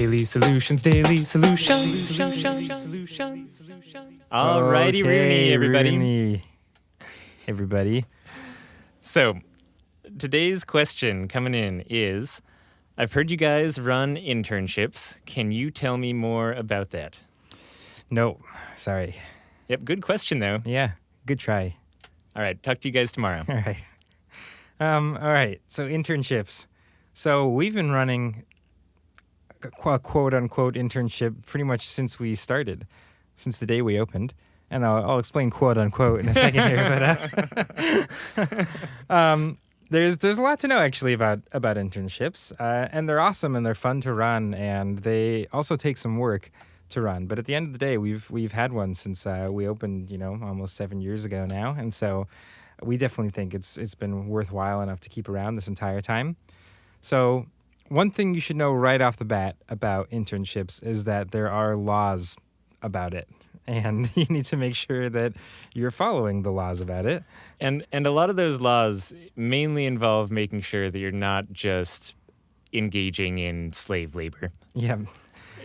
Daily solutions, daily solutions. Alrighty, Rooney, everybody. Rooney. Everybody. So, today's question coming in is, I've heard you guys run internships. Can you tell me more about that? No, sorry. Yep, good question, though. Yeah, good try. All right, talk to you guys tomorrow. All right. All right, so internships. So we've been running a quote-unquote internship pretty much since we started, since the day we opened. And I'll explain quote-unquote in a second here. But there's a lot to know, actually, about internships. And they're awesome, and they're fun to run, and they also take some work to run. But at the end of the day, we've had one since we opened, almost 7 years ago now. And so we definitely think it's been worthwhile enough to keep around this entire time. So one thing you should know right off the bat about internships is that there are laws about it. And you need to make sure that you're following the laws about it. And a lot of those laws mainly involve making sure that you're not just engaging in slave labor. Yeah.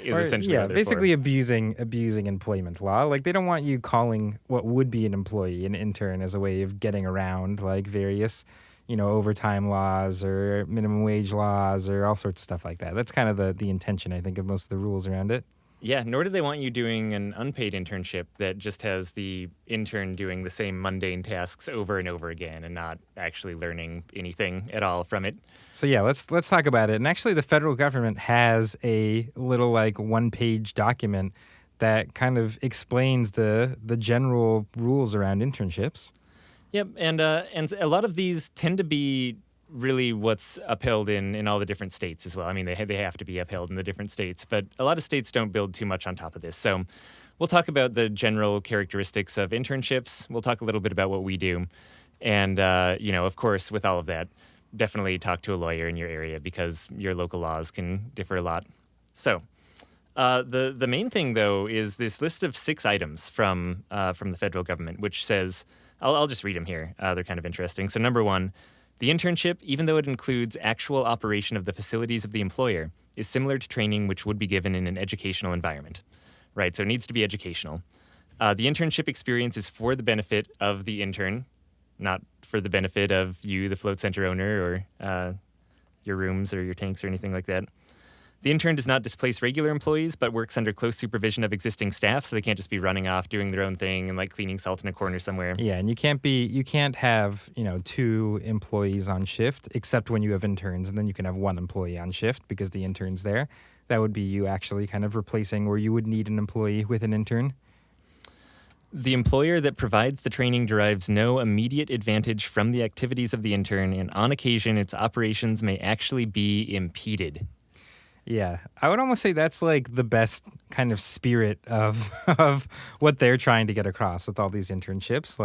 Basically abusing employment law. Like, they don't want you calling what would be an employee an intern as a way of getting around like various, overtime laws or minimum wage laws or all sorts of stuff like that. That's kind of the intention, I think, of most of the rules around it. Yeah, nor do they want you doing an unpaid internship that just has the intern doing the same mundane tasks over and over again and not actually learning anything at all from it. So yeah, let's talk about it. And actually, the federal government has a little one-page document that kind of explains the general rules around internships. Yep, and a lot of these tend to be really what's upheld in all the different states as well. I mean, they have to be upheld in the different states, but a lot of states don't build too much on top of this. So we'll talk about the general characteristics of internships. We'll talk a little bit about what we do. And, of course, with all of that, definitely talk to a lawyer in your area because your local laws can differ a lot. So the main thing, though, is this list of 6 items from the federal government, which says, I'll just read them here. They're kind of interesting. So number 1, the internship, even though it includes actual operation of the facilities of the employer, is similar to training which would be given in an educational environment. Right, so it needs to be educational. The internship experience is for the benefit of the intern, not for the benefit of you, the float center owner, or your rooms or your tanks or anything like that. The intern does not displace regular employees, but works under close supervision of existing staff, so they can't just be running off, doing their own thing, and cleaning salt in a corner somewhere. Yeah, and you can't have 2 employees on shift, except when you have interns, and then you can have 1 employee on shift because the intern's there. That would be you actually kind of replacing where you would need an employee with an intern. The employer that provides the training derives no immediate advantage from the activities of the intern, and on occasion, its operations may actually be impeded. Yeah, I would almost say that's the best kind of spirit of what they're trying to get across with all these internships.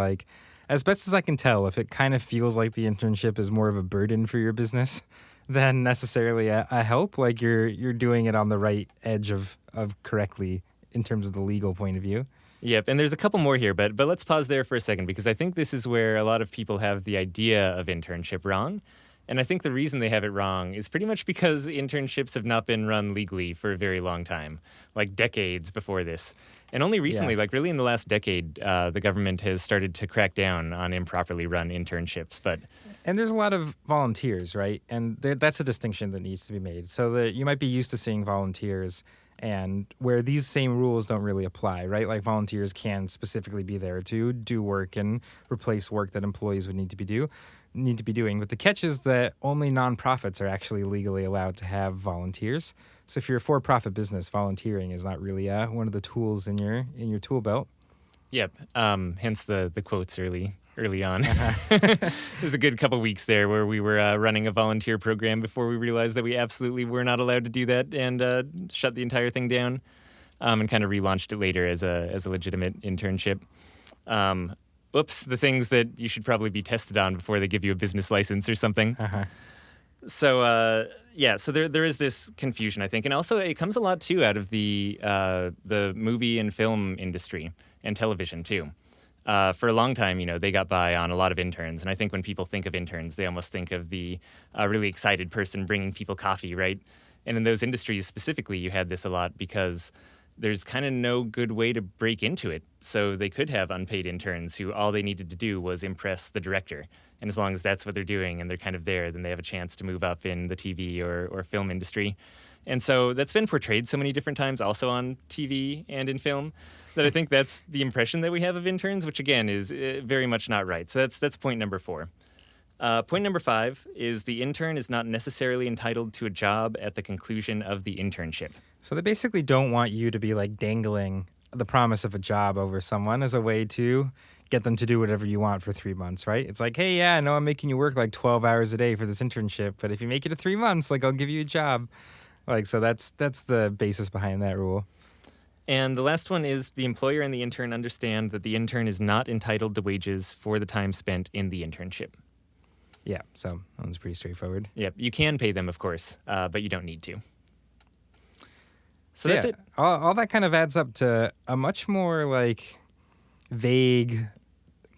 As best as I can tell, if it kind of feels like the internship is more of a burden for your business than necessarily a help, you're doing it on the right edge of correctly in terms of the legal point of view. Yep, and there's a couple more here, but let's pause there for a second because I think this is where a lot of people have the idea of internship wrong. And I think the reason they have it wrong is pretty much because internships have not been run legally for a very long time, decades before this. And only recently, really in the last decade, the government has started to crack down on improperly run internships. And there's a lot of volunteers, right? And that's a distinction that needs to be made. So that you might be used to seeing volunteers and where these same rules don't really apply, right? Volunteers can specifically be there to do work and replace work that employees would need to be doing. But the catch is that only nonprofits are actually legally allowed to have volunteers. So if you're a for-profit business, volunteering is not really one of the tools in your tool belt. Yep. Hence the quotes early on. There's a good couple weeks there where we were running a volunteer program before we realized that we absolutely were not allowed to do that and shut the entire thing down and kind of relaunched it later as a legitimate internship. Oops, the things that you should probably be tested on before they give you a business license or something. Uh-huh. So, so there is this confusion, I think. And also it comes a lot, too, out of the movie and film industry and television, too. For a long time, they got by on a lot of interns. And I think when people think of interns, they almost think of the really excited person bringing people coffee, right? And in those industries specifically, you had this a lot because there's kind of no good way to break into it. So they could have unpaid interns who all they needed to do was impress the director. And as long as that's what they're doing and they're kind of there, then they have a chance to move up in the TV or film industry. And so that's been portrayed so many different times also on TV and in film that I think that's the impression that we have of interns, which again is very much not right. So that's point number 4. Point number 5 is the intern is not necessarily entitled to a job at the conclusion of the internship. So they basically don't want you to be like dangling the promise of a job over someone as a way to get them to do whatever you want for 3 months, right? It's like, hey, yeah, I know I'm making you work like 12 hours a day for this internship, but if you make it to 3 months, like I'll give you a job. Like, so that's the basis behind that rule. And the last one is the employer and the intern understand that the intern is not entitled to wages for the time spent in the internship. Yeah, so that one's pretty straightforward. Yep, you can pay them, of course, but you don't need to. So that's it. All that kind of adds up to a much more like vague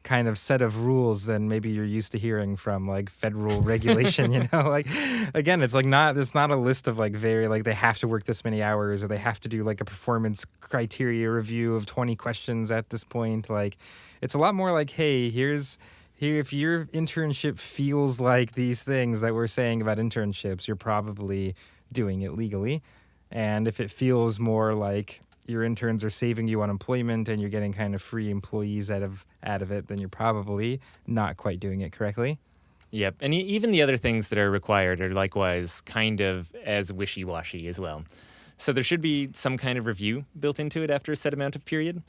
kind of set of rules than maybe you're used to hearing from like federal regulation, you know? Like again, it's not a list of like very like they have to work this many hours or they have to do like a performance criteria review of 20 questions at this point. Like it's a lot more like, hey, here if your internship feels like these things that we're saying about internships, you're probably doing it legally. And if it feels more like your interns are saving you on employment and you're getting kind of free employees out of it, then you're probably not quite doing it correctly. Yep, and even the other things that are required are likewise kind of as wishy-washy as well. So there should be some kind of review built into it after a set amount of period.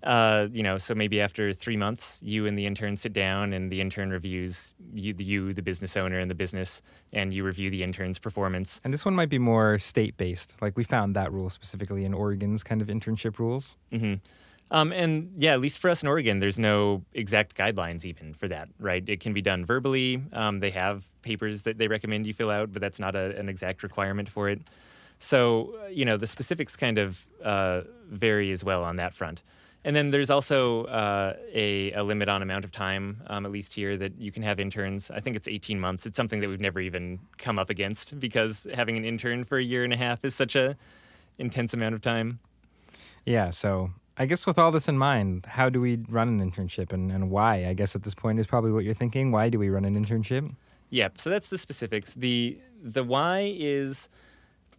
So maybe after 3 months, you and the intern sit down and the intern reviews you, the business owner and the business, and you review the intern's performance. And this one might be more state-based. Like we found that rule specifically in Oregon's kind of internship rules. Mm-hmm. And yeah, at least for us in Oregon, there's no exact guidelines even for that, right? It can be done verbally. They have papers that they recommend you fill out, but that's not an exact requirement for it. So, the specifics kind of vary as well on that front. And then there's also a limit on amount of time, at least here, that you can have interns. I think it's 18 months. It's something that we've never even come up against because having an intern for a year and a half is such a intense amount of time. Yeah, so I guess with all this in mind, how do we run an internship and why? I guess at this point is probably what you're thinking. Why do we run an internship? Yeah, so that's the specifics. The why is,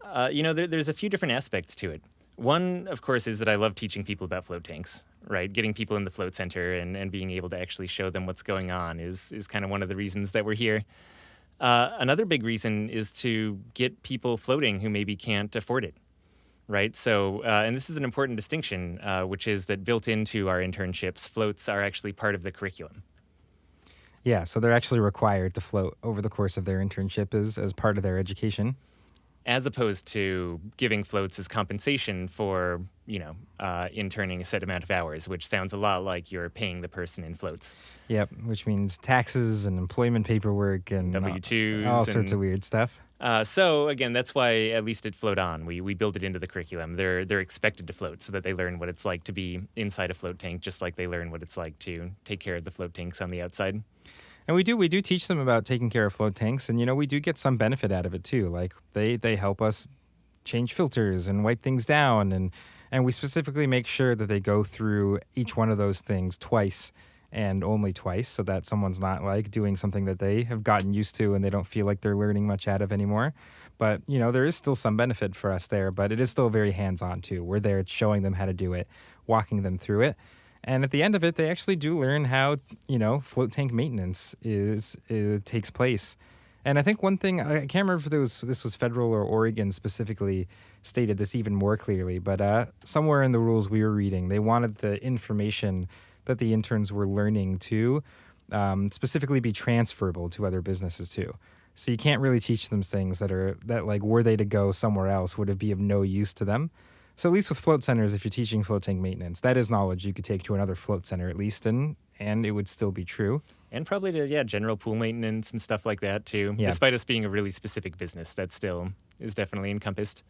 there's a few different aspects to it. One, of course, is that I love teaching people about float tanks, right? Getting people in the float center and being able to actually show them what's going on is kind of one of the reasons that we're here. Another big reason is to get people floating who maybe can't afford it, right? So, and this is an important distinction, which is that built into our internships, floats are actually part of the curriculum. Yeah, so they're actually required to float over the course of their internship as part of their education. As opposed to giving floats as compensation for, interning a set amount of hours, which sounds a lot like you're paying the person in floats. Yep, which means taxes and employment paperwork and W-2s. All sorts of weird stuff. So, again, that's why, at least at Float On, we build it into the curriculum. They're expected to float so that they learn what it's like to be inside a float tank, just like they learn what it's like to take care of the float tanks on the outside. And we do teach them about taking care of float tanks, and we do get some benefit out of it too. Like they help us change filters and wipe things down, and we specifically make sure that they go through each one of those things twice and only twice, so that someone's not like doing something that they have gotten used to and they don't feel like they're learning much out of anymore. But there is still some benefit for us there, but it is still very hands-on too. We're there showing them how to do it, walking them through it. And at the end of it, they actually do learn how, float tank maintenance takes place. And I think one thing, I can't remember if this was federal or Oregon specifically stated this even more clearly, but somewhere in the rules we were reading, they wanted the information that the interns were learning to specifically be transferable to other businesses too. So you can't really teach them things that like were they to go somewhere else would be of no use to them. So at least with float centers, if you're teaching float tank maintenance, that is knowledge you could take to another float center at least, and it would still be true. And probably to, general pool maintenance and stuff like that too. Yeah. Despite us being a really specific business, that still is definitely encompassed.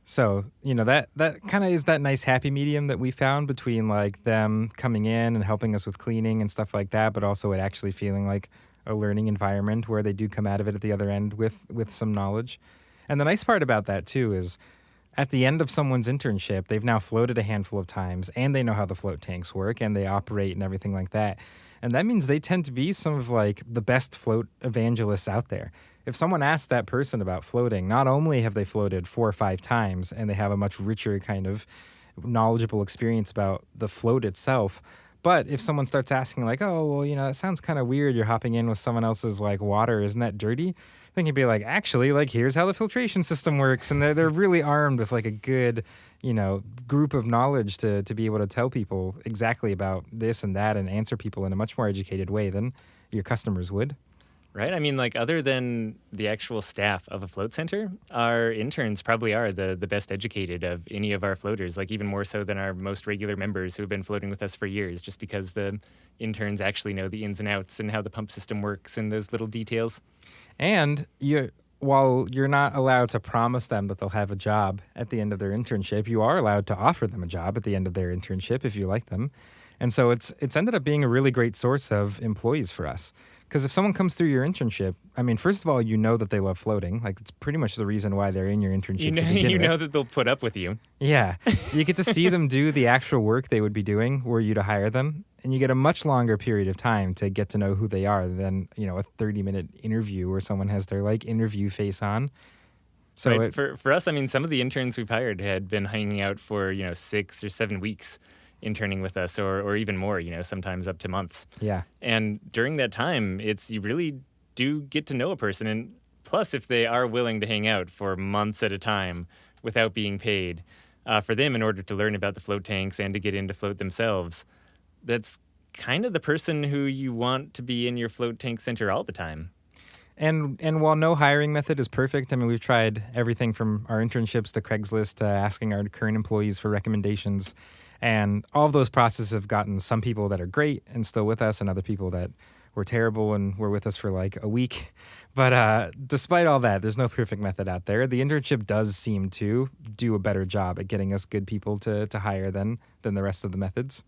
So, that kind of is that nice happy medium that we found between like them coming in and helping us with cleaning and stuff like that, but also it actually feeling like a learning environment where they do come out of it at the other end with some knowledge. And the nice part about that, too, is at the end of someone's internship, they've now floated a handful of times, and they know how the float tanks work, and they operate and everything like that. And that means they tend to be some of like the best float evangelists out there. If someone asks that person about floating, not only have they floated 4 or 5 times and they have a much richer kind of knowledgeable experience about the float itself, but if someone starts asking like, oh, well, that sounds kind of weird. You're hopping in with someone else's like water. Isn't that dirty? Then you'd be like, actually, like, here's how the filtration system works. And they're really armed with like a good, group of knowledge to be able to tell people exactly about this and that and answer people in a much more educated way than your customers would. Right? I mean, like, other than the actual staff of a float center, our interns probably are the best educated of any of our floaters, like even more so than our most regular members who have been floating with us for years, just because the interns actually know the ins and outs and how the pump system works and those little details. And while you're not allowed to promise them that they'll have a job at the end of their internship, you are allowed to offer them a job at the end of their internship if you like them. And so it's ended up being a really great source of employees for us. Because if someone comes through your internship, I mean, first of all, you know that they love floating. Like, it's pretty much the reason why they're in your internship. You know that they'll put up with you. Yeah. You get to see them do the actual work they would be doing were you to hire them. And you get a much longer period of time to get to know who they are than, a 30-minute interview where someone has their, like, interview face on. So right. For us, I mean, some of the interns we've hired had been hanging out for, 6 or 7 weeks interning with us, or even more, sometimes up to months. Yeah. And during that time, you really do get to know a person. And plus, if they are willing to hang out for months at a time without being paid, for them in order to learn about the float tanks and to get into float themselves, that's kind of the person who you want to be in your float tank center all the time. And while no hiring method is perfect, I mean, we've tried everything from our internships to Craigslist to asking our current employees for recommendations. And all of those processes have gotten some people that are great and still with us and other people that were terrible and were with us for like a week. But despite all that, there's no perfect method out there. The internship does seem to do a better job at getting us good people to hire than the rest of the methods.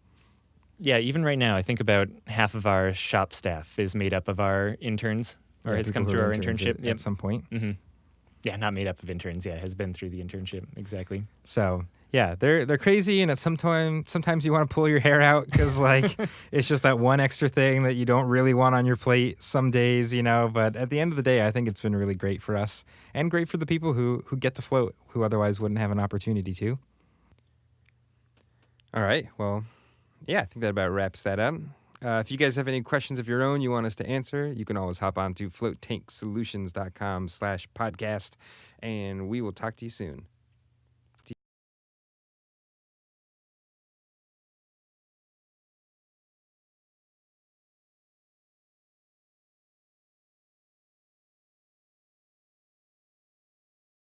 Yeah, even right now, I think about half of our shop staff is made up of our interns or has come through our internship at some point. Mm-hmm. Yeah, not made up of interns. Yeah, has been through the internship. Exactly. So yeah, they're crazy, and sometimes you want to pull your hair out because like it's just that one extra thing that you don't really want on your plate some days, But at the end of the day, I think it's been really great for us and great for the people who get to float who otherwise wouldn't have an opportunity to. All right, well, yeah, I think that about wraps that up. If you guys have any questions of your own you want us to answer, you can always hop on to floattanksolutions.com/podcast, and we will talk to you soon.